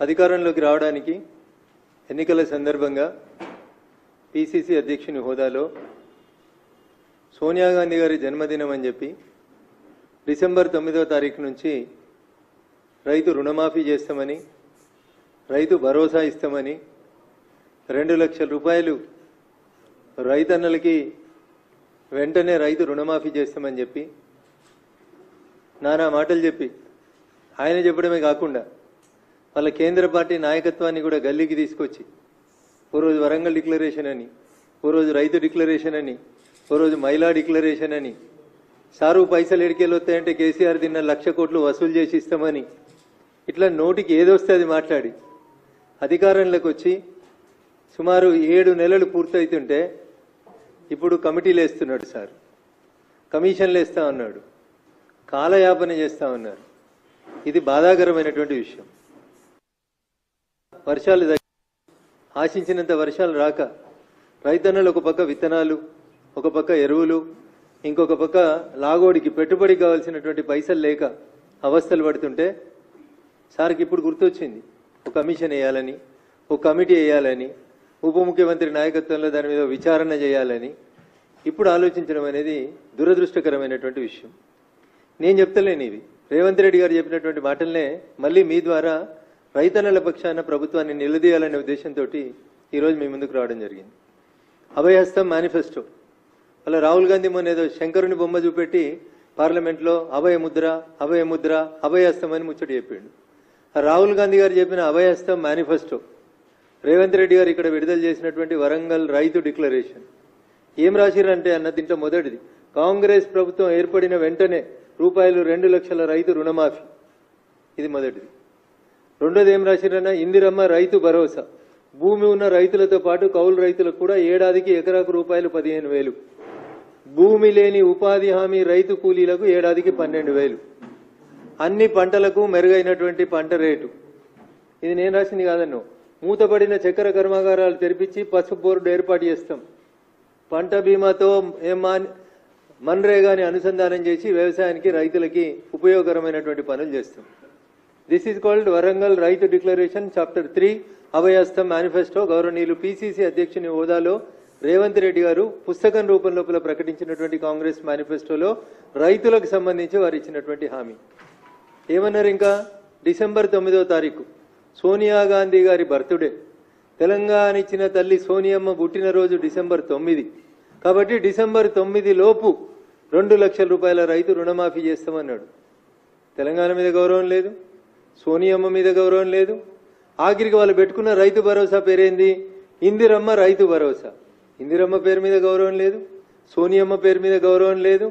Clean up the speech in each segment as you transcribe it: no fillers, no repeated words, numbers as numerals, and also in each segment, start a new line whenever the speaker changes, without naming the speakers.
అధికారంలోకి రావడానికి ఎన్నికల సందర్భంగా పిసిసి అధ్యక్షుని హోదాలో సోనియా గాంధీ గారి జన్మదినం అని చెప్పి డిసెంబర్ 9వ తారీఖు నుంచి రైతు రుణమాఫీ చేస్తామని, రైతు భరోసా ఇస్తామని, 2 లక్షల రూపాయలు రైతన్నలకి వెంటనే రైతు రుణమాఫీ చేస్తామని చెప్పి నానా మాటలు చెప్పి ఆయన చెప్పడమే కాకుండా వాళ్ళ కేంద్ర పార్టీ నాయకత్వాన్ని కూడా గల్లీకి తీసుకొచ్చి ఓ రోజు వరంగల్ డిక్లరేషన్ అని, ఓ రోజు రైతు డిక్లరేషన్ అని, ఓ రోజు మహిళా డిక్లరేషన్ అని, సారు పైసలు ఎడికేలు వస్తాయంటే కేసీఆర్ తిన్న 1,00,000 కోట్లు వసూలు చేసి ఇస్తామని ఇట్లా నోటికి ఏదొస్తే అది మాట్లాడి అధికారంలోకి వచ్చి సుమారు 7 నెలలు పూర్తవుతుంటే ఇప్పుడు కమిటీలు వేస్తున్నాడు సార్, కమిషన్లు వేస్తా ఉన్నాడు, కాలయాపన చేస్తా ఉన్నారు. ఇది బాధాకరమైనటువంటి విషయం. వర్షాలు ఆశించినంత వర్షాలు రాక రైతన్నలు ఒక పక్క విత్తనాలు, ఒక పక్క ఎరువులు, ఇంకొక పక్క లాగోడికి పెట్టుబడి కావాల్సినటువంటి పైసలు లేక అవస్థలు పడుతుంటే సార్కి ఇప్పుడు గుర్తొచ్చింది ఒక కమిషన్ వేయాలని, ఒక కమిటీ వేయాలని, ఉప ముఖ్యమంత్రి నాయకత్వంలో దాని మీద విచారణ చేయాలని ఇప్పుడు ఆలోచించడం అనేది దురదృష్టకరమైనటువంటి విషయం. నేను చెప్తలేను, ఇవి రేవంత్ రెడ్డి గారు చెప్పినటువంటి మాటలనే మళ్ళీ మీ ద్వారా రైతన్నల పక్షాన ప్రభుత్వాన్ని నిలదీయాలనే ఉద్దేశంతో ఈరోజు మీ ముందుకు రావడం జరిగింది. అభయహస్తం మేనిఫెస్టో అలా రాహుల్ గాంధీ మొన్న ఏదో శంకరుని బొమ్మ చూపెట్టి పార్లమెంట్లో అభయముద్ర అభయముద్ర అభయహస్తం అని ముచ్చట చెప్పాడు. రాహుల్ గాంధీ గారు చెప్పిన అభయహస్తం మేనిఫెస్టో, రేవంత్ రెడ్డి గారు ఇక్కడ విడుదల చేసినటువంటి వరంగల్ రైతు డిక్లరేషన్ ఏం రాసిరంటే అన్న దీంట్లో మొదటిది కాంగ్రెస్ ప్రభుత్వం ఏర్పడిన వెంటనే ₹2 లక్షల రైతు రుణమాఫీ, ఇది మొదటిది. రెండోది ఏం రాసిరన్నా ఇందిరమ్మ రైతు భరోసా, భూమి ఉన్న రైతులతో పాటు కౌలు రైతులకు కూడా ఏడాదికి ఎకరాకు ₹15,000, భూమి లేని ఉపాధి హామీ రైతు కూలీలకు ఏడాదికి 12,000, అన్ని పంటలకు మెరుగైనటువంటి పంట రేటు. ఇది నేను రాసింది కాదన్నో, మూతపడిన చక్కెర కర్మాగారాలు తెరిపించి పసుపు బోర్డు ఏర్పాటు చేస్తాం, పంట బీమాతో మన్రేగాని అనుసంధానం చేసి వ్యవసాయానికి రైతులకి ఉపయోగకరమైనటువంటి పనులు చేస్తాం. దిస్ ఈజ్ కాల్డ్ వరంగల్ రైతు డిక్లరేషన్ చాప్టర్ 3 అభయహస్తం మేనిఫెస్టో. గౌరవనీయులు పిసిసి అధ్యక్షుని హోదాలో రేవంత్ రెడ్డి గారు పుస్తకం రూపంలో ప్రకటించినటువంటి కాంగ్రెస్ మేనిఫెస్టోలో రైతులకు సంబంధించి వారు ఇచ్చినటువంటి హామీ ఏమన్నారు? ఇంకా డిసెంబర్ 9వ తారీఖు సోనియా గాంధీ గారి బర్త్డే, తెలంగాణ ఇచ్చిన తల్లి సోనియమ్మ పుట్టినరోజు డిసెంబర్ 9 కాబట్టి డిసెంబర్ 9 లోపు 2 లక్షల రూపాయల రైతు రుణమాఫీ చేస్తామన్నాడు. తెలంగాణ మీద గౌరవం లేదు, సోనియమ్మ మీద గౌరవం లేదు. ఆఖరికి వాళ్ళు పెట్టుకున్న రైతు భరోసా పేరేంది? ఇందిరమ్మ రైతు భరోసా. ఇందిరమ్మ పేరు మీద గౌరవం లేదు, సోనియమ్మ పేరు మీద గౌరవం లేదు,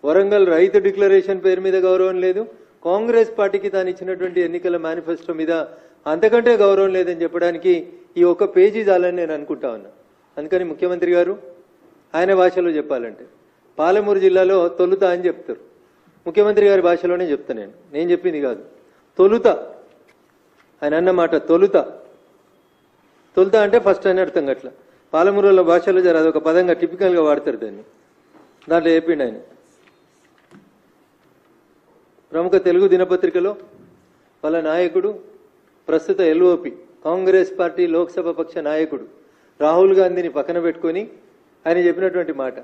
వరంగల్ రైతు డిక్లరేషన్ పేరు మీద గౌరవం లేదు. కాంగ్రెస్ పార్టీకి తాను ఇచ్చినటువంటి ఎన్నికల మేనిఫెస్టో మీద అంతకంటే గౌరవం లేదని చెప్పడానికి ఈ ఒక్క పేజీ చాలని నేను అనుకుంటా ఉన్నా. అందుకని ముఖ్యమంత్రి గారు ఆయన భాషలో చెప్పాలంటే పాలమూరు జిల్లాలో తొలుత అని చెప్తారు, ముఖ్యమంత్రి గారి భాషలోనే చెప్తా, నేను చెప్పింది కాదు. తొలుత ఆయన అన్నమాట, తొలుత తొలుత అంటే ఫస్ట్ అని అర్థం. అట్లా పాలమూరుల భాషలో జర అదొక పదంగా టిపికల్గా వాడతారు దాన్ని. దాంట్లో చెప్పిండు ఆయన. ప్రముఖ తెలుగు దినపత్రికలో వాళ్ళ నాయకుడు, ప్రస్తుత ఎల్ఓపి కాంగ్రెస్ పార్టీ లోక్సభ పక్ష నాయకుడు రాహుల్ గాంధీని పక్కన పెట్టుకొని ఆయన చెప్పినటువంటి మాట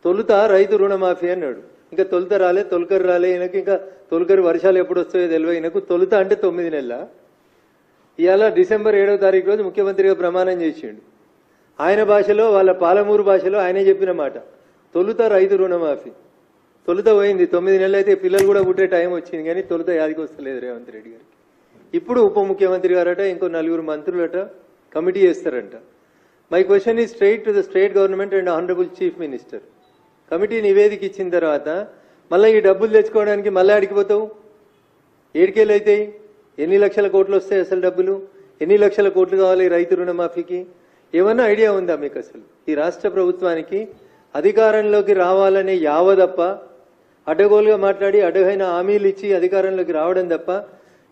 తొలుత రైతు రుణమాఫీ అన్నాడు. ఇంకా తొలుత రాలే, తొలకరు రాలే ఈయనకి, ఇంకా తొలకరు వర్షాలు ఎప్పుడు వస్తాయో తెలియదు ఈయనకు. తొలుత అంటే 9 నెలల. ఇవాళ డిసెంబర్ 7వ తారీఖు రోజు ముఖ్యమంత్రిగా ప్రమాణం చేసిండు. ఆయన భాషలో, వాళ్ళ పాలమూరు భాషలో ఆయనే చెప్పిన మాట తొలుత రైతు రుణమాఫీ. తొలుత పోయింది, 9 నెలలు అయితే పిల్లలు కూడా పుట్టే టైం వచ్చింది, కానీ తొలుత యాదికి వస్తలేదు రేవంత్ రెడ్డి గారికి. ఇప్పుడు ఉప ముఖ్యమంత్రి గారట, ఇంకో 4 మంత్రులట కమిటీ చేస్తారంట. My question is straight to the state government and honourable chief minister. Committee నివేదిక ఇచ్చిన తర్వాత మళ్ళీ ఈ డబ్బులు తెచ్చుకోవడానికి మళ్ళీ అడిగిపోతావు, ఏడికేళ్ళు అవుతాయి? ఎన్ని లక్షల కోట్లు వస్తాయి అసలు డబ్బులు? ఎన్ని లక్షల కోట్లు కావాలి రైతు రుణమాఫీకి? ఏమన్నా ఐడియా ఉందా మీకు? అసలు ఈ రాష్ట్ర ప్రభుత్వానికి అధికారంలోకి రావాలనే యావదప్ప, అడ్డగోలుగా మాట్లాడి అడ్డగైన హామీలు ఇచ్చి అధికారంలోకి రావడం తప్ప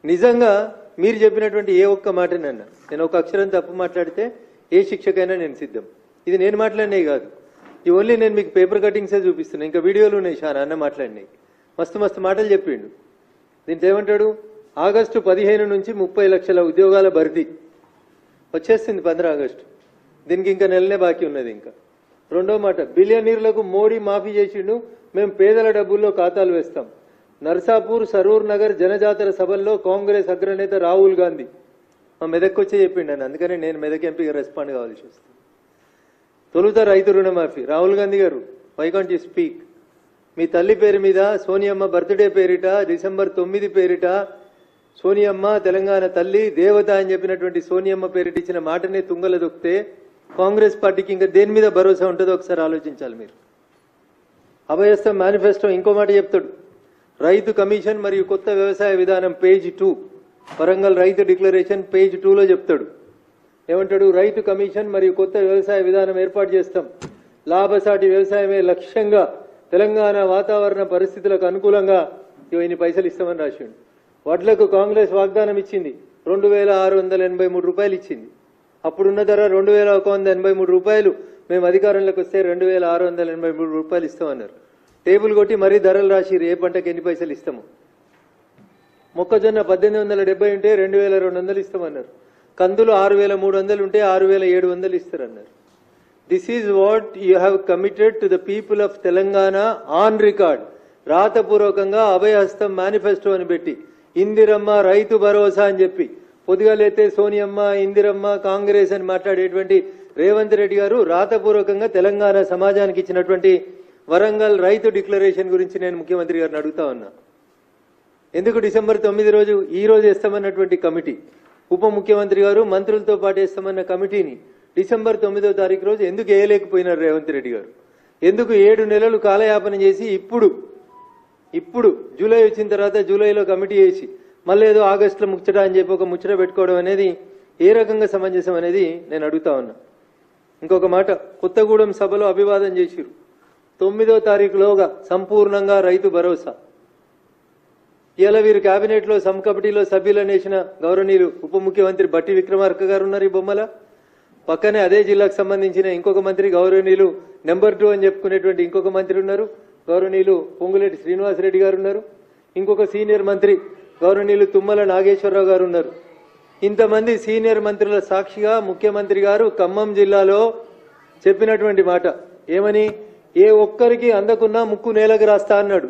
నిజంగా మీరు చెప్పినటువంటి ఏ ఒక్క మాటనన్నా, నేను ఒక అక్షరం తప్పు మాట్లాడితే ఏ శిక్షకైనా నేను సిద్ధం. ఇది నేను మాట్లాడినవి కాదు, ఈ ఓన్లీ నేను మీకు పేపర్ కటింగ్సే చూపిస్తున్నాను. ఇంకా వీడియోలు ఉన్నాయి చాలా అన్న మాట్లాడినాయి, మస్తు మస్తు మాటలు చెప్పిండు. దీంట్లో ఏమంటాడు? ఆగస్టు 15 నుంచి 30 లక్షల ఉద్యోగాల భర్తీ వచ్చేస్తుంది 15 ఆగస్టు. దీనికి ఇంకా నెలనే బాకీ ఉన్నది. ఇంకా రెండో మాట, బిలియనీర్లకు మోడీ మాఫీ చేసిండు, మేము పేదల డబ్బుల్లో ఖాతాలు వేస్తాం. నర్సాపూర్ సరూర్ నగర్ జనజాతర సభల్లో కాంగ్రెస్ అగ్రనేత రాహుల్ గాంధీ మా మెదక్కి వచ్చే చెప్పిండు అని, అందుకని నేను మెదక్ ఎంపీగా రెస్పాండ్ కావాల్సి వస్తుంది. తొలుత రైతు రుణమాఫీ. రాహుల్ గాంధీ గారు, వై కాంట్ యూ స్పీక్? మీ తల్లి పేరు మీద సోనియమ్మ బర్త్డే పేరిట డిసెంబర్ 9 పేరిట సోనియమ్మ తెలంగాణ తల్లి దేవత అని చెప్పినటువంటి సోనియమ్మ పేరిట ఇచ్చిన మాటనే తుంగల దొక్కితే కాంగ్రెస్ పార్టీకి ఇంకా దేని మీద భరోసా ఉంటుందో ఒకసారి ఆలోచించాలి మీరు. అభయస్థం మేనిఫెస్టో ఇంకో మాట చెప్తాడు, రైతు కమిషన్ మరియు కొత్త వ్యవసాయ విధానం పేజ్ 2, వరంగల్ రైతు డిక్లరేషన్ పేజ్ 2లో చెప్తాడు. ఏమంటాడు? రైతు కమిషన్ మరియు కొత్త వ్యవసాయ విధానం ఏర్పాటు చేస్తాం, లాభసాటి వ్యవసాయమే లక్ష్యంగా తెలంగాణ వాతావరణ పరిస్థితులకు అనుకూలంగా ఇన్ని పైసలు ఇస్తామని రాసిండు. వడ్లకు కాంగ్రెస్ వాగ్దానం ఇచ్చింది, 2683 రూపాయలు ఇచ్చింది. అప్పుడున్న ధర 2183 రూపాయలు. మేము అధికారంలోకి వస్తే 2683 రూపాయలు ఇస్తామన్నారు. టేబుల్ కొట్టి మరీ ధరలు రాసిరు, ఏ పంటకి ఎన్ని పైసలు ఇస్తాము. మొక్కజొన్న 1870 ఉంటే 2200 ఇస్తామన్నారు. కందులు 6300 ఉంటే 6700 ఇస్తారన్నారు. This is what you have committed to the people of Telangana on record. రాతపూర్వకంగా అభయహస్తం మేనిఫెస్టో అని పెట్టి ఇందిరమ్మ రైతు భరోసా అని చెప్పి పొద్దుగాలైతే సోనియమ్మ ఇందిరమ్మ కాంగ్రెస్ అని మాట్లాడేటువంటి రేవంత్ రెడ్డి గారు రాతపూర్వకంగా తెలంగాణ సమాజానికి ఇచ్చినటువంటి వరంగల్ రైతు డిక్లరేషన్ గురించి నేను ముఖ్యమంత్రి గారిని అడుగుతా ఉన్నా. ఎందుకు డిసెంబర్ 9 రోజు ఈ రోజు వేస్తామన్నటువంటి కమిటీ, ఉప ముఖ్యమంత్రి గారు మంత్రులతో పాటు వేస్తామన్న కమిటీని డిసెంబర్ 9వ తారీఖు రోజు ఎందుకు వేయలేకపోయినారు రేవంత్ రెడ్డి గారు? ఎందుకు 7 నెలలు కాలయాపన చేసి ఇప్పుడు జూలై వచ్చిన తర్వాత జూలైలో కమిటీ వేసి మళ్ళీ ఏదో ఆగస్టులో ముచ్చట అని చెప్పి ఒక ముచ్చట పెట్టుకోవడం అనేది ఏ రకంగా సమంజసం అనేది నేను అడుగుతా ఉన్నా. ఇంకొక మాట, కొత్తగూడెం సభలో అభివాదం చేసిరు. 9వ తారీఖులోగా సంపూర్ణంగా రైతు భరోసా. ఇలా వీరు కేబినెట్లో సబ్ కమిటీలో సభ్యులను వేసిన గౌరవనీయులు ఉప ముఖ్యమంత్రి బట్టి విక్రమార్క గారు ఉన్నారు ఈ బొమ్మల. పక్కనే అదే జిల్లాకు సంబంధించిన ఇంకొక మంత్రి గౌరవనీయులు నెంబర్ 2 అని చెప్పుకునేటువంటి ఇంకొక మంత్రి ఉన్నారు, గౌరవనీయులు పొంగులేటి శ్రీనివాసరెడ్డి గారు ఉన్నారు. ఇంకొక సీనియర్ మంత్రి గౌరవనీయులు తుమ్మల నాగేశ్వరరావు గారు ఉన్నారు. ఇంతమంది సీనియర్ మంత్రుల సాక్షిగా ముఖ్యమంత్రి గారు ఖమ్మం జిల్లాలో చెప్పినటువంటి మాట ఏమని, ఏ ఒక్కరికి అందకున్నా ముక్కు నేలకు రాస్తా అన్నాడు.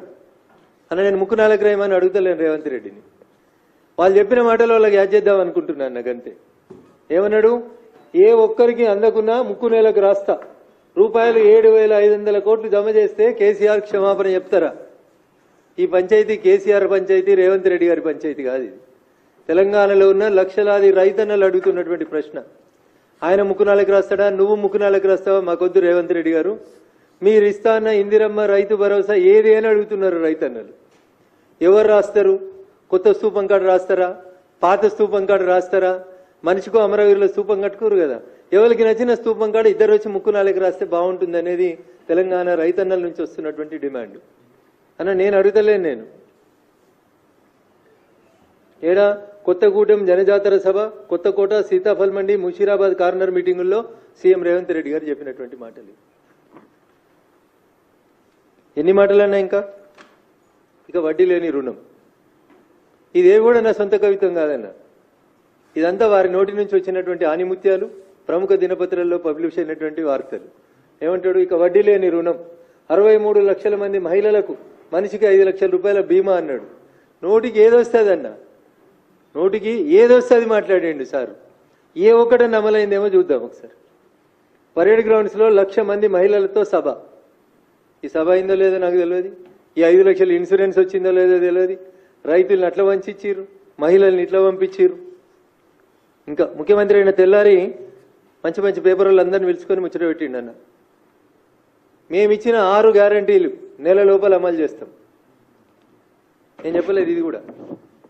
అన్న నేను ముక్కు నేలకు రాయమని అడుగుతలేను రేవంత్ రెడ్డిని. వాళ్ళు చెప్పిన మాటలో వాళ్ళకి యాడ్ చేద్దాం అనుకుంటున్నాను. నాకంతే. ఏమన్నాడు? ఏ ఒక్కరికి అందకున్నా ముక్కు నేలకు రాస్తా. రూపాయలు 7500 కోట్లు జమ చేస్తే కేసీఆర్ క్షమాపణ చెప్తారా? ఈ పంచాయతీ కేసీఆర్ పంచాయతీ, రేవంత్ రెడ్డి గారి పంచాయతీ కాదు ఇది. తెలంగాణలో ఉన్న లక్షలాది రైతన్నలు అడుగుతున్నటువంటి ప్రశ్న. ఆయన ముక్కునాలకు రాస్తాడా? నువ్వు ముక్కునాలకు రాస్తావా? మాకొద్దు రేవంత్ రెడ్డి గారు. మీరు ఇస్తాన్న ఇందిరమ్మ రైతు భరోసా ఏది అని అడుగుతున్నారు రైతన్నలు. ఎవరు రాస్తారు? కొత్త స్తూపం కాడ రాస్తారా? పాత స్తూపం కాడ రాస్తారా? మనిషికో అమరవీరుల స్తూపం కట్టుకోరు కదా. ఎవరికి నచ్చిన స్తూపం కాడ ఇద్దరు వచ్చి ముక్కునాలకు రాస్తే బాగుంటుంది అనేది తెలంగాణ రైతన్నల నుంచి వస్తున్నటువంటి డిమాండ్. అన్న నేను అడుగుతలేను. నేను ఏడా కొత్తగూడెం జనజాతర సభ, కొత్తకోట, సీతాఫల్ మండి, ముషీరాబాద్ కార్నర్ మీటింగుల్లో సీఎం రేవంత్ రెడ్డి గారు చెప్పినటువంటి మాటలు. ఎన్ని మాటలన్నా ఇంకా ఇక వడ్డీ లేని రుణం. ఇదే కూడా నా సొంత కవిత్వం కాదన్న. ఇదంతా వారి నోటి నుంచి వచ్చినటువంటి ఆనిముత్యాలు, ప్రముఖ దినపత్రాల్లో పబ్లిష్ అయినటువంటి వార్తలు. ఏమంటాడు? ఇక వడ్డీ లేని రుణం 63 లక్షల మంది మహిళలకు మనిషికి 5 లక్షల రూపాయల బీమా అన్నాడు. నోటికి ఏదొస్తుంది అన్న, నోటికి ఏదొస్తుంది మాట్లాడండి సార్. ఏ ఒక్కటన్నా అమలైందేమో చూద్దాం ఒకసారి. పరేడ్ గ్రౌండ్స్లో 1,00,000 మంది మహిళలతో సభ. ఈ సభ అయిందో లేదో నాకు తెలియదు. ఈ 5 లక్షల ఇన్సూరెన్స్ వచ్చిందో లేదో తెలియదు. రైతులను అట్లా వంచిచ్చిర్రు, మహిళల్ని ఇట్లా పంపించిర్రు. ఇంకా ముఖ్యమంత్రి అయిన తెల్లారి మంచి మంచి పేపర్లు అందరిని పిలుచుకొని ముచ్చట పెట్టిండు అన్న. మేమిచ్చిన 6 గ్యారంటీలు నెల లోపల అమలు చేస్తాం. నేను చెప్పలేదు.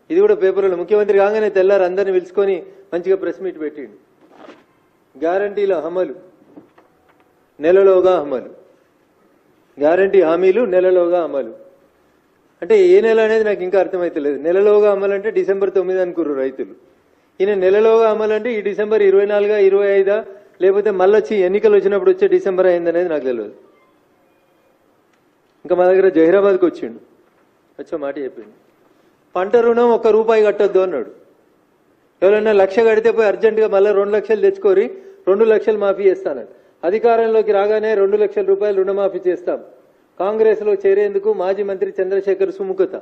ఇది కూడా పేపర్లో ముఖ్యమంత్రి కాగానే తెల్లారి అందరిని పిలుచుకొని మంచిగా ప్రెస్ మీట్ పెట్టిండు. గ్యారంటీల అమలు నెలలోగా అమలు, గ్యారంటీ హామీలు నెలలోగా అమలు. అంటే ఏ నెల అనేది నాకు ఇంకా అర్థమైతలేదు. నెలలోగా అమలు అంటే డిసెంబర్ 9 అనుకుర్రు రైతులు. ఈయన నెలలోగా అమలు అంటే ఈ డిసెంబర్ 24, 25 లేకపోతే మళ్ళీ వచ్చి ఎన్నికలు వచ్చినప్పుడు వచ్చే డిసెంబర్ అయిందనేది నాకు తెలియదు. ఇంకా మా దగ్గర జహీరాబాద్కి వచ్చిండు, వచ్చే మాట చెప్పిండు. పంట రుణం ₹1 కట్టొద్దు అన్నాడు. ఎవరైనా 1,00,000 కడితే పోయి అర్జెంటుగా మళ్ళీ 2 లక్షలు తెచ్చుకోరి 2 లక్షలు మాఫీ చేస్తానని. అధికారంలోకి రాగానే ₹2,00,000 రుణమాఫీ చేస్తాం. కాంగ్రెస్లో చేరేందుకు మాజీ మంత్రి చంద్రశేఖర్ సుముఖత.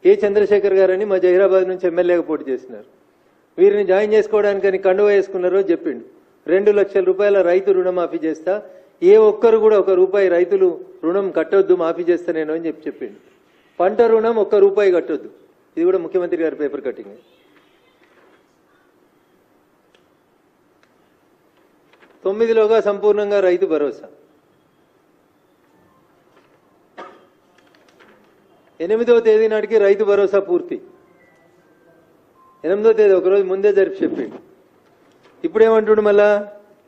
ఏ చంద్రశేఖర్ గారని మా జహీరాబాద్ నుంచి ఎమ్మెల్యేగా పోటీ చేసినారు. వీరిని జాయిన్ చేసుకోవడానికని కండువా వేసుకున్నారో చెప్పిండు. ₹2,00,000 రైతు రుణమాఫీ చేస్తా, ఏ ఒక్కరు కూడా ₹1 రైతులు రుణం కట్టొద్దు, మాఫీ చేస్తా నేను అని చెప్పిండు. పంట రుణం ₹1 కట్టొద్దు. ఇది కూడా ముఖ్యమంత్రి గారి పేపర్ కటింగ్. 9లోగా సంపూర్ణంగా రైతు భరోసా. 8వ తేదీ నాటికి రైతు భరోసా పూర్తి. 8వ తేదీ ఒకరోజు ముందే జరిపి చెప్పిండు. ఇప్పుడేమంటుండు మళ్ళా?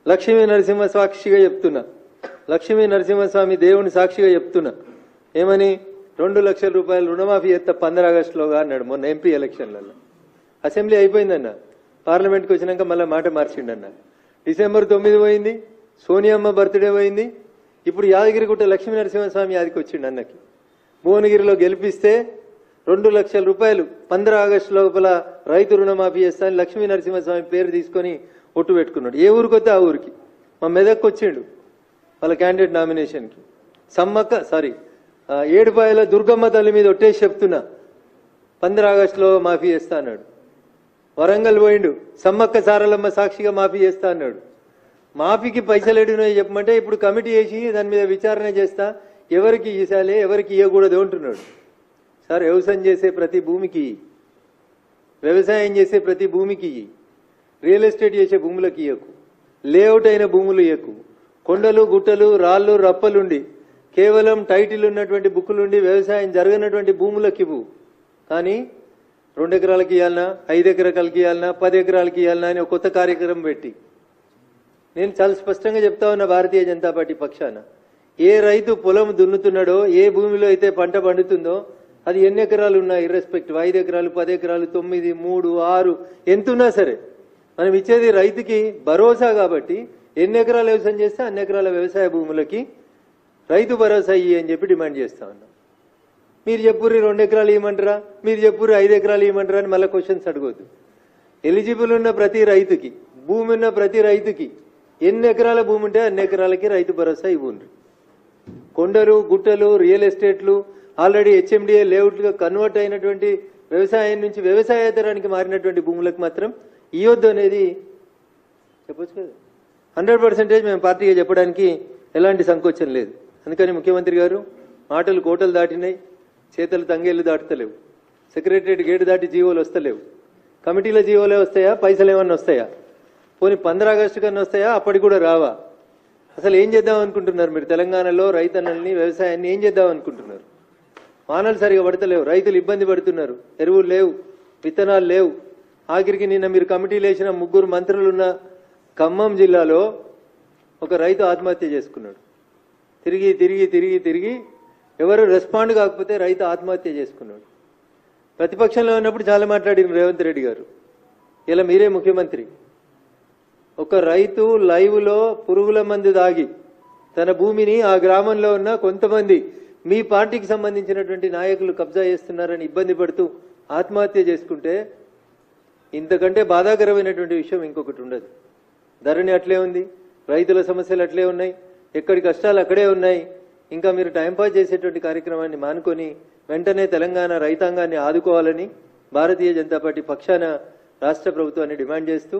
లక్ష్మీ నరసింహ సాక్షిగా చెప్తున్నా, లక్ష్మీ నరసింహస్వామి దేవుని సాక్షిగా చెప్తున్నా. ఏమని? ₹2,00,000 రుణమాఫీ చేస్తా 15 ఆగస్టులోగా అన్నాడు మొన్న ఎంపీ ఎలక్షన్లలో. అసెంబ్లీ అయిపోయిందన్న, పార్లమెంట్కి వచ్చినాక మళ్ళీ మాట మార్చిండన్న. డిసెంబర్ 9 పోయింది, సోనియమ్మ బర్త్డే పోయింది. ఇప్పుడు యాదగిరిగుట్ట లక్ష్మీ నరసింహస్వామి యాదికి వచ్చిండు అన్నకి. భువనగిరిలో గెలిపిస్తే ₹2,00,000 15 ఆగస్టు లోపల రైతు రుణమాఫీ చేస్తా అని లక్ష్మీ నరసింహస్వామి పేరు తీసుకొని ఒట్టు పెట్టుకున్నాడు. ఏ ఊరికి వస్తే ఆ ఊరికి. మా మెదక్కి వచ్చిండు వాళ్ళ క్యాండిడేట్ నామినేషన్కి. ఏడుపాయల దుర్గమ్మ తల్లి మీద ఒట్టేసి చెప్తున్నా 15 ఆగస్టులో మాఫీ చేస్తా అన్నాడు. వరంగల్ పోయిండు, సమ్మక్క సారలమ్మ సాక్షిగా మాఫీ చేస్తా అన్నాడు. మాఫీకి పైసలు ఎడినాయో చెప్పమంటే ఇప్పుడు కమిటీ వేసి దాని మీద విచారణ చేస్తా, ఎవరికి ఇసాలే ఎవరికి ఇవ్వకూడదు అంటున్నాడు. సార్, వ్యవసాయం చేసే ప్రతి భూమికి, వ్యవసాయం చేసే ప్రతి భూమికి, రియల్ ఎస్టేట్ చేసే భూములకు ఇవ్వకు, లేఅవుట్ అయిన భూములు ఇవ్వకు, కొండలు గుట్టలు రాళ్ళు రప్పలుండి కేవలం టైటిల్ ఉన్నటువంటి బుక్కులుండి వ్యవసాయం జరగనటువంటి భూములకు ఇవ్వు. కానీ 2 ఎకరాలకి ఇవ్వాలన్నా, 5 ఎకరాలకి ఇవ్వాలన్నా, 10 ఎకరాలకి ఇవ్వాలన్నా అని ఒక కొత్త కార్యక్రమం పెట్టి, నేను చాలా స్పష్టంగా చెప్తా ఉన్నా భారతీయ జనతా పార్టీ పక్షాన, ఏ రైతు పొలం దున్నుతున్నాడో, ఏ భూమిలో అయితే పంట పండుతుందో అది ఎన్ని ఎకరాలు ఉన్నా ఇర్రెస్పెక్టివ్, 5 ఎకరాలు 10 ఎకరాలు 9 3 6 ఎంతున్నా సరే మనం ఇచ్చేది రైతుకి భరోసా. కాబట్టి ఎన్ని ఎకరాలు వ్యవసాయం చేస్తే అన్ని ఎకరాల వ్యవసాయ భూములకి రైతు భరోసా ఇయ్యి అని చెప్పి డిమాండ్ చేస్తా ఉన్నాం. మీరు చెప్పుర్రి 2 ఎకరాలు ఇవ్వమంటారా, మీరు చెప్పుర్రి 5 ఎకరాలు ఇవ్వమంటారా అని మళ్ళీ క్వశ్చన్స్ అడగొద్దు. ఎలిజిబుల్ ఉన్న ప్రతి రైతుకి, భూమి ఉన్న ప్రతి రైతుకి ఎన్ని ఎకరాల భూమి ఉంటే అన్ని ఎకరాలకి రైతు భరోసా ఇవ్వండి. కొండలు గుట్టలు రియల్ ఎస్టేట్లు ఆల్రెడీ హెచ్ఎండిఏ లేఅవుట్లుగా కన్వర్ట్ అయినటువంటి వ్యవసాయం నుంచి వ్యవసాయేతరానికి మారినటువంటి భూములకు మాత్రం ఇవ్వద్దు అనేది చెప్పొచ్చు కదా. 100% మేము పార్టీగా చెప్పడానికి ఎలాంటి సంకోచం లేదు. అందుకని ముఖ్యమంత్రి గారు మాటలు కోటలు దాటినాయి, చేతలు తంగేళ్లు దాటుతలేవు. సెక్రటరియట్ గేటు దాటి జీవోలు వస్తలేవు. కమిటీల జీవోలే వస్తాయా, పైసలు ఏమన్నా వస్తాయా? పోనీ 15 ఆగస్టు కన్నా వస్తాయా? అప్పటికి కూడా రావా? అసలు ఏం చేద్దాం అనుకుంటున్నారు మీరు? తెలంగాణలో రైతన్నల్ని, వ్యవసాయాన్ని ఏం చేద్దాం అనుకుంటున్నారు? వానలు సరిగా పడతలేవు, రైతులు ఇబ్బంది పడుతున్నారు, ఎరువులు లేవు, విత్తనాలు లేవు. ఆఖరికి నిన్న మీరు కమిటీలు వేసిన 3 మంత్రులున్న ఖమ్మం జిల్లాలో ఒక రైతు ఆత్మహత్య చేసుకున్నాడు. తిరిగి తిరిగి తిరిగి తిరిగి ఎవరు రెస్పాండ్ కాకపోతే రైతు ఆత్మహత్య చేసుకున్నాడు. ప్రతిపక్షంలో ఉన్నప్పుడు చాలా మాట్లాడిన రేవంత్ రెడ్డి గారు, ఇలా మీరే ముఖ్యమంత్రి. ఒక రైతు లైవ్లో పురుగుల మందు దాగి తన భూమిని ఆ గ్రామంలో ఉన్న కొంతమంది మీ పార్టీకి సంబంధించినటువంటి నాయకులు కబ్జా చేస్తున్నారని ఇబ్బంది పడుతూ ఆత్మహత్య చేసుకుంటే ఇంతకంటే బాధాకరమైనటువంటి విషయం ఇంకొకటి ఉండదు. ధరణి అట్లే ఉంది, రైతుల సమస్యలు అట్లే ఉన్నాయి, ఎక్కడి కష్టాలు అక్కడే ఉన్నాయి. ఇంకా మీరు టైంపాస్ చేసేటువంటి కార్యక్రమాన్ని మానుకొని వెంటనే తెలంగాణ రైతాంగాన్ని ఆదుకోవాలని భారతీయ జనతా పార్టీ పక్షాన రాష్ట్ర ప్రభుత్వాన్ని డిమాండ్ చేస్తూ,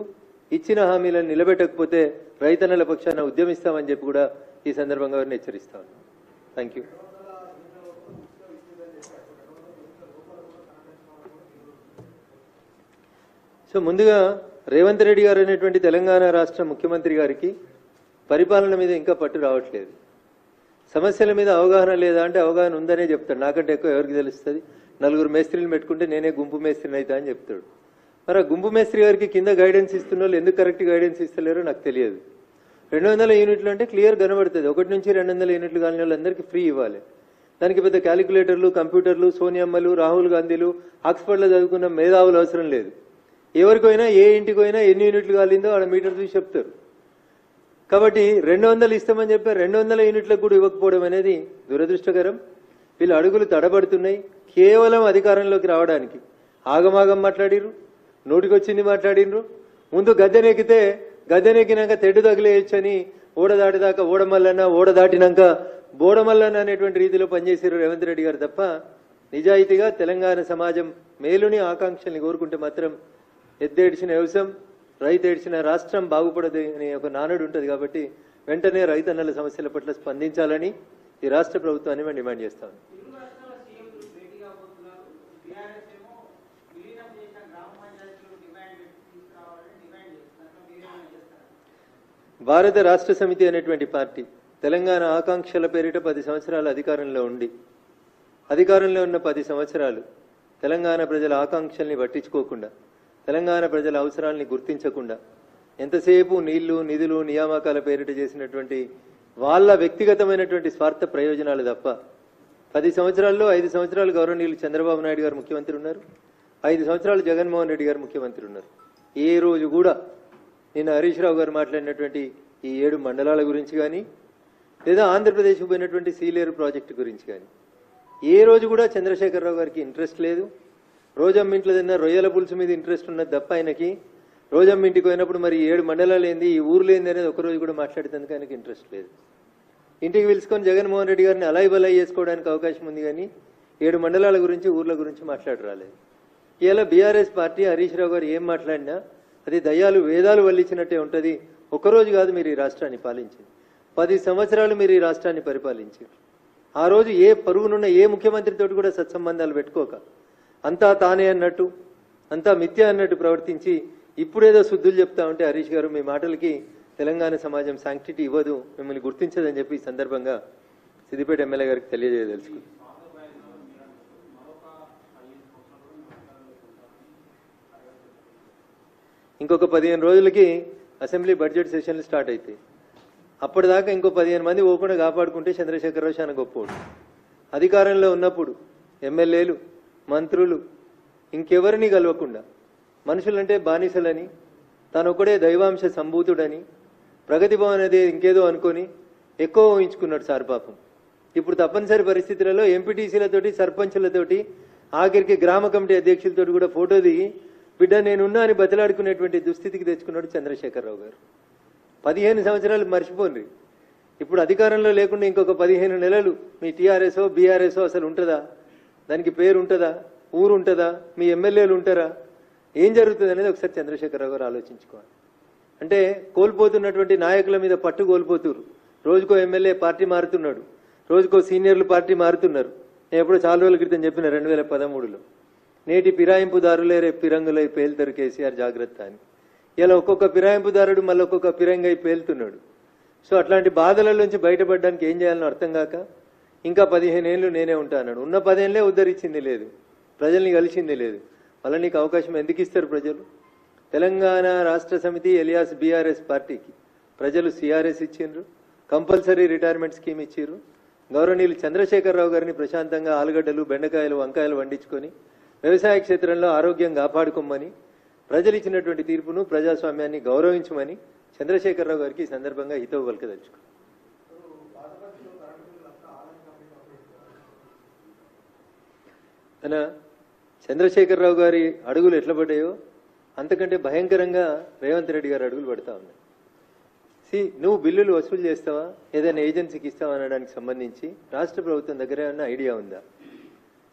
ఇచ్చిన హామీలను నిలబెట్టకపోతే రైతన్నల పక్షాన ఉద్యమిస్తామని చెప్పి కూడా ఈ సందర్భంగా వారిని హెచ్చరిస్తా ఉన్నాం. Thank you. సో ముందుగా రేవంత్ రెడ్డి గారు అనేటువంటి తెలంగాణ రాష్ట్ర ముఖ్యమంత్రి గారికి పరిపాలన మీద ఇంకా పట్టు రావట్లేదు. సమస్యల మీద అవగాహన లేదా అంటే అవగాహన ఉందనే చెప్తాడు. నాకంటే ఎక్కువ ఎవరికి తెలుస్తుంది? 4 మేస్త్రీలు పెట్టుకుంటే నేనే గుంపు మేస్త్రిని అవుతా అని చెప్తాడు. మరి ఆ గుంపు మేస్త్రి గారికి కింద గైడెన్స్ ఇస్తున్న వాళ్ళు ఎందుకు కరెక్ట్ గైడెన్స్ ఇస్తలేరో నాకు తెలియదు. 200 యూనిట్లు అంటే క్లియర్ కనబడుతుంది. 1 నుంచి 200 యూనిట్లు కాని వాళ్ళందరికీ ఫ్రీ ఇవ్వాలి. దానికి పెద్ద క్యాలిక్యులేటర్లు, కంప్యూటర్లు, సోనియమ్మలు, రాహుల్ గాంధీలు, ఆక్స్ఫర్డ్లో చదువుకున్న మేధావులు అవసరం లేదు. ఎవరికైనా ఏ ఇంటికి అయినా ఎన్ని యూనిట్లు కాలిందో ఆడ మీటర్ చూసి చెప్తారు. కాబట్టి 200 ఇస్తామని చెప్పారు, 200 యూనిట్లకు కూడా ఇవ్వకపోవడం అనేది దురదృష్టకరం. వీళ్ళ అడుగులు తడబడుతున్నాయి. కేవలం అధికారంలోకి రావడానికి ఆగమాగం మాట్లాడిర్రు, నోటికొచ్చింది మాట్లాడినరు. ముందు గద్దెనెక్కితే గద్దెనెక్కినాక తెడ్డు తగిలేయచ్చని ఓడదాటిదాకా ఓడమల్లన్న, ఓడదాటినాక బోడమల్లన్న అనేటువంటి రీతిలో పనిచేసారు రేవంత్ రెడ్డి గారు తప్ప నిజాయితీగా తెలంగాణ సమాజం మేలుని ఆకాంక్షల్ని కోరుకుంటే మాత్రం ఎద్దేడ్చిన వ్యవసాయం, రైతు ఏడ్చిన రాష్ట్రం బాగుపడదు అనే ఒక నానుడు ఉంటుంది. కాబట్టి వెంటనే రైతన్నల సమస్యల పట్ల స్పందించాలని ఈ రాష్ట్ర ప్రభుత్వాన్ని మేము డిమాండ్ చేస్తాం. భారత రాష్ట్ర సమితి అనేటువంటి పార్టీ తెలంగాణ ఆకాంక్షల పేరిట 10 సంవత్సరాలు అధికారంలో ఉండి, అధికారంలో ఉన్న 10 సంవత్సరాలు తెలంగాణ ప్రజల ఆకాంక్షల్ని పట్టించుకోకుండా, తెలంగాణ ప్రజల అవసరాల్ని గుర్తించకుండా ఎంతసేపు నీళ్లు, నిధులు, నియామకాల పేరిట చేసినటువంటి వాళ్ళ వ్యక్తిగతమైనటువంటి స్వార్థ ప్రయోజనాలు తప్ప 10 సంవత్సరాల్లో 5 సంవత్సరాలు గౌరవనీయులు చంద్రబాబు నాయుడు గారు ముఖ్యమంత్రి ఉన్నారు, 5 సంవత్సరాలు జగన్మోహన్ రెడ్డి గారు ముఖ్యమంత్రి ఉన్నారు. ఏ రోజు కూడా నిన్న హరీష్ రావు గారు మాట్లాడినటువంటి ఈ 7 మండలాల గురించి కానీ, లేదా ఆంధ్రప్రదేశ్కు పోయినటువంటి సీలేరు ప్రాజెక్టు గురించి కానీ ఏ రోజు కూడా చంద్రశేఖరరావు గారికి ఇంట్రెస్ట్ లేదు. రోజమ్మ ఇంట్లో తిన్న రొయ్యల పులుసు మీద ఇంట్రెస్ట్ ఉన్నది తప్ప ఆయనకి రోజమ్మ ఇంటికి పోయినప్పుడు మరి 7 మండలాలు ఏంది, ఈ ఊర్లు ఏంది అనేది ఒకరోజు కూడా మాట్లాడేందుకు ఆయనకి ఇంట్రెస్ట్ లేదు. ఇంటికి పిలుచుకొని జగన్మోహన్ రెడ్డి గారిని అలాయి బలాయి చేసుకోవడానికి అవకాశం ఉంది కానీ 7 మండలాల గురించి, ఊర్ల గురించి మాట్లాడరాలేదు. ఇలా బీఆర్ఎస్ పార్టీ హరీష్ రావు గారు ఏం మాట్లాడినా అది దయ్యాలు వేదాలు వల్లించినట్టే ఉంటుంది. ఒకరోజు కాదు మీరు ఈ రాష్ట్రాన్ని పాలించింది, 10 సంవత్సరాలు మీరు ఈ రాష్ట్రాన్ని పరిపాలించారు. ఆ రోజు ఏ పరుగునున్న ఏ ముఖ్యమంత్రితో కూడా సత్సంబంధాలు పెట్టుకోక అంతా తానే అన్నట్టు, అంతా మిథ్య అన్నట్టు ప్రవర్తించి ఇప్పుడేదో శుద్ధులు చెప్తా ఉంటే హరీష్ గారు మీ మాటలకి తెలంగాణ సమాజం శాంక్టిటీ ఇవ్వదు, మిమ్మల్ని గుర్తించదని చెప్పి ఈ సందర్భంగా సిద్దిపేట ఎమ్మెల్యే గారికి తెలియజేయదలుచుకుంది. ఇంకొక 15 రోజులకి అసెంబ్లీ బడ్జెట్ సెషన్లు స్టార్ట్ అవుతాయి. అప్పటిదాకా ఇంకో 15 మంది పోకుండా కాపాడుకుంటే చంద్రశేఖరరావు చాలా గొప్పవాడు. అధికారంలో ఉన్నప్పుడు ఎమ్మెల్యేలు, మంత్రులు ఇంకెవరిని కలవకుండా మనుషులంటే బానిసలని, తనొక్కడే దైవాంశ సంభూతుడని, ప్రగతి భవన్ అనేది ఇంకేదో అనుకొని ఎక్కువ ఊహించుకున్నాడు సార్ పాపం. ఇప్పుడు తప్పనిసరి పరిస్థితులలో ఎంపీటీసీలతోటి, సర్పంచులతోటి, ఆఖరికి గ్రామ కమిటీ అధ్యక్షులతో కూడా ఫోటో దిగి బిడ్డ నేనున్నా అని బతిలాడుకునేటువంటి దుస్థితికి తెచ్చుకున్నాడు చంద్రశేఖరరావు గారు. 15 సంవత్సరాలు మర్చిపోండి. ఇప్పుడు అధికారంలో లేకుండా ఇంకొక 15 నెలలు మీ టీఆర్ఎస్ఓ బీఆర్ఎస్ఓ అసలు ఉంటుందా? దానికి పేరు ఉంటుందా? ఊరు ఉంటుందా? మీ ఎమ్మెల్యేలు ఉంటారా? ఏం జరుగుతుంది అనేది ఒకసారి చంద్రశేఖరరావు గారు ఆలోచించుకోవాలి. అంటే కోల్పోతున్నటువంటి నాయకుల మీద పట్టు కోల్పోతున్నారు. రోజుకో ఎమ్మెల్యే పార్టీ మారుతున్నాడు, రోజుకో సీనియర్లు పార్టీ మారుతున్నారు. నేను ఎప్పుడో చాలా రోజుల క్రితం చెప్పిన 2013లో నేటి ఫిరాయింపుదారులే రేపు పిరంగులై పేలుతారు కేసీఆర్ జాగ్రత్త అని. ఇలా ఒక్కొక్క ఫిరాయింపుదారుడు మళ్ళీ ఒక్కొక్క ఫిరంగై పేలుతున్నాడు. సో అట్లాంటి బాధలలోంచి బయటపడడానికి ఏం చేయాలని అర్థం కాక ఇంకా 15 ఏళ్ళు నేనే ఉంటా అన్నాడు. ఉన్న 10 ఏళ్లే ఉద్ధరించింది లేదు, ప్రజల్ని కలిసింది లేదు. మళ్ళీ నీకు అవకాశం ఎందుకు ఇస్తారు ప్రజలు? తెలంగాణ రాష్ట్ర సమితి ఎలియాస్ బీఆర్ఎస్ పార్టీకి ప్రజలు సిఆర్ఎస్ ఇచ్చిండ్రు, కంపల్సరీ రిటైర్మెంట్ స్కీమ్ ఇచ్చిర్రు. గౌరవనీయులు చంద్రశేఖరరావు గారిని ప్రశాంతంగా ఆలుగడ్డలు, బెండకాయలు, వంకాయలు వండించుకొని వ్యవసాయ క్షేత్రంలో ఆరోగ్యం కాపాడుకోమని, ప్రజలు ఇచ్చినటువంటి తీర్పును, ప్రజాస్వామ్యాన్ని గౌరవించమని చంద్రశేఖరరావు గారికి ఈ సందర్భంగా హితవు పలకదలుచుకో. అనా చంద్రశేఖరరావు గారి అడుగులు ఎట్లా పడ్డాయో అంతకంటే భయంకరంగా రేవంత్ రెడ్డి గారి అడుగులు పడతా ఉన్నాయి. నువ్వు బిల్లులు వసూలు చేస్తావా, ఏదైనా ఏజెన్సీకి ఇస్తావా అనడానికి సంబంధించి రాష్ట్ర ప్రభుత్వం దగ్గర ఏమన్నా ఐడియా ఉందా?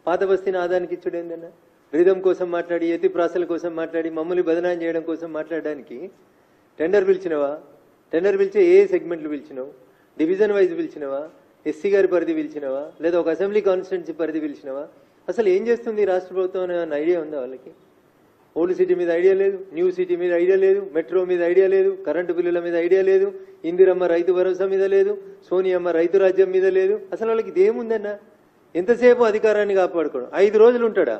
పాత బస్తీని ఆదానికి ఇచ్చుడు ఏందన్నా? రిధం కోసం మాట్లాడి, ఎత్తి ప్రాసల కోసం మాట్లాడి, మమ్మల్ని బదనాం చేయడం కోసం మాట్లాడడానికి టెండర్ పిలిచినవా? టెండర్ పిలిచే ఏ సెగ్మెంట్లు పిలిచినావు? డివిజన్ వైజ్ పిలిచినవా? ఎస్సీ గారి పరిధి పిలిచినవా? లేదా ఒక అసెంబ్లీ కాన్స్టిట్యున్సీ పరిధి పిలిచినవా? అసలు ఏం చేస్తుంది రాష్ట్ర ప్రభుత్వం అనే ఐడియా ఉందా వాళ్ళకి? ఓల్డ్ సిటీ మీద ఐడియా లేదు, న్యూ సిటీ మీద ఐడియా లేదు, మెట్రో మీద ఐడియా లేదు, కరెంటు బిల్లుల మీద ఐడియా లేదు, ఇందిరమ్మ రైతు భరోసా మీద లేదు, సోనియమ్మ రైతు రాజ్యం మీద లేదు. అసలు వాళ్ళకి ఇదేముందన్నా? ఎంతసేపు అధికారాన్ని కాపాడుకోవడం. 5 రోజులు ఉంటాడా?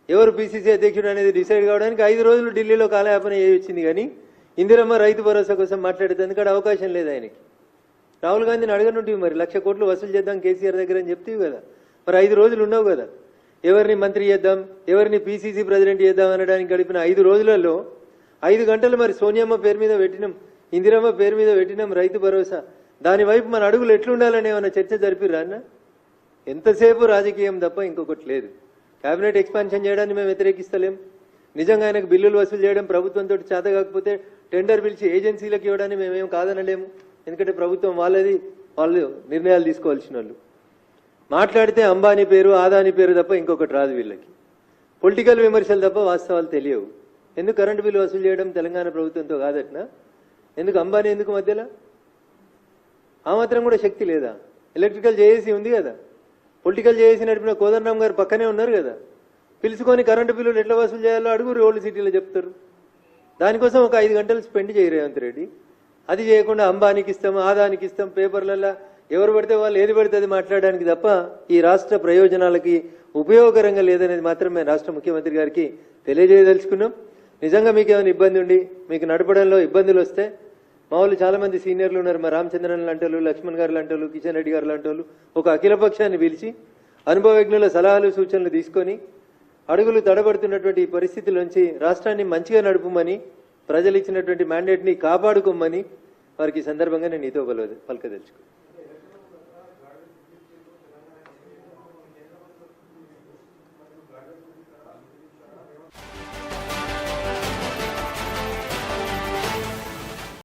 ఎవరు పిసిసి అధ్యక్షుడు అనేది డిసైడ్ కావడానికి 5 రోజులు ఢిల్లీలో కాలయాపన వచ్చింది. కానీ ఇందిరమ్మ రైతు భరోసా కోసం మాట్లాడేందుకు అవకాశం లేదు ఆయనకి. రాహుల్ గాంధీని అడగనుంటివి మరి 1,00,000 కోట్లు వసూలు చేద్దాం కేసీఆర్ దగ్గర అని చెప్తేవి కదా. మరి 5 రోజులు ఉన్నావు కదా. ఎవరిని మంత్రి చేద్దాం, ఎవరిని పిసిసి ప్రెసిడెంట్ చేద్దాం అనడానికి గడిపిన 5 రోజులలో 5 గంటలు మరి సోనియమ్మ పేరు మీద పెట్టినాం, ఇందిరమ్మ పేరు మీద పెట్టినాం రైతు భరోసా. దాని వైపు మన అడుగులు ఎట్లుండాలని ఏమన్నా చర్చ జరిపిర్రా అన్న? ఎంతసేపు రాజకీయం తప్ప ఇంకొకటి లేదు. కేబినెట్ ఎక్స్పాన్షన్ చేయడాన్ని మేము వ్యతిరేకిస్తలేం. నిజంగా ఆయనకు బిల్లులు వసూలు చేయడం ప్రభుత్వంతో చేత కాకపోతే టెండర్ పిలిచి ఏజెన్సీలకు ఇవ్వడాన్ని మేమేం కాదనలేము. ఎందుకంటే ప్రభుత్వం వాళ్ళది, వాళ్ళు నిర్ణయాలు తీసుకోవాల్సిన వాళ్ళు. మాట్లాడితే అంబానీ పేరు, ఆదాని పేరు తప్ప ఇంకొకటి రాదు వీళ్ళకి. పొలిటికల్ విమర్శలు తప్ప వాస్తవాలు తెలియవు. ఎందుకు కరెంటు బిల్లు వసూలు చేయడం తెలంగాణ ప్రభుత్వంతో కాదట్నా? ఎందుకు అంబానీ ఎందుకు మధ్యలో? ఆ మాత్రం కూడా శక్తి లేదా? ఎలక్ట్రికల్ జేఏసీ ఉంది కదా, పొలిటికల్ జేఏసీ నడిపిన కోదండరామ్ గారు పక్కనే ఉన్నారు కదా. పిలుచుకొని కరెంటు బిల్లులు ఎట్లా వసూలు చేయాలో అడుగురు, ఓల్డ్ సిటీలో చెప్తారు. దానికోసం ఒక 5 గంటలు స్పెండ్ చేయరు రేవంత్ రెడ్డి. అది చేయకుండా అంబానీకి ఇస్తాం, ఆదానికి ఇస్తాం, పేపర్లలో ఎవరు పడితే వాళ్ళు ఏది పడితే అది మాట్లాడడానికి తప్ప ఈ రాష్ట్ర ప్రయోజనాలకి ఉపయోగకరంగా లేదనేది మాత్రమే రాష్ట్ర ముఖ్యమంత్రి గారికి తెలియజేయదలుచుకున్నాం. నిజంగా మీకు ఏమైనా ఇబ్బంది ఉండి మీకు నడపడంలో ఇబ్బందులు వస్తే మా వాళ్ళు చాలా మంది సీనియర్లు ఉన్నారు. మా రామచంద్రన్ లాంటి వాళ్ళు, లక్ష్మణ్ గారు లాంటి వాళ్ళు, కిషన్ రెడ్డి గారు లాంటి వాళ్ళు ఒక అఖిలపక్షాన్ని పిలిచి అనుభవజ్ఞుల సలహాలు సూచనలు తీసుకొని అడుగులు తడబడుతున్నటువంటి ఈ పరిస్థితుల్లోంచి రాష్ట్రాన్ని మంచిగా నడుపుమని, ప్రజలు ఇచ్చినటువంటి మ్యాండేట్ని కాపాడుకోమని వారికి సందర్భంగా నేను నీతో పలకదలుచుకున్నాను.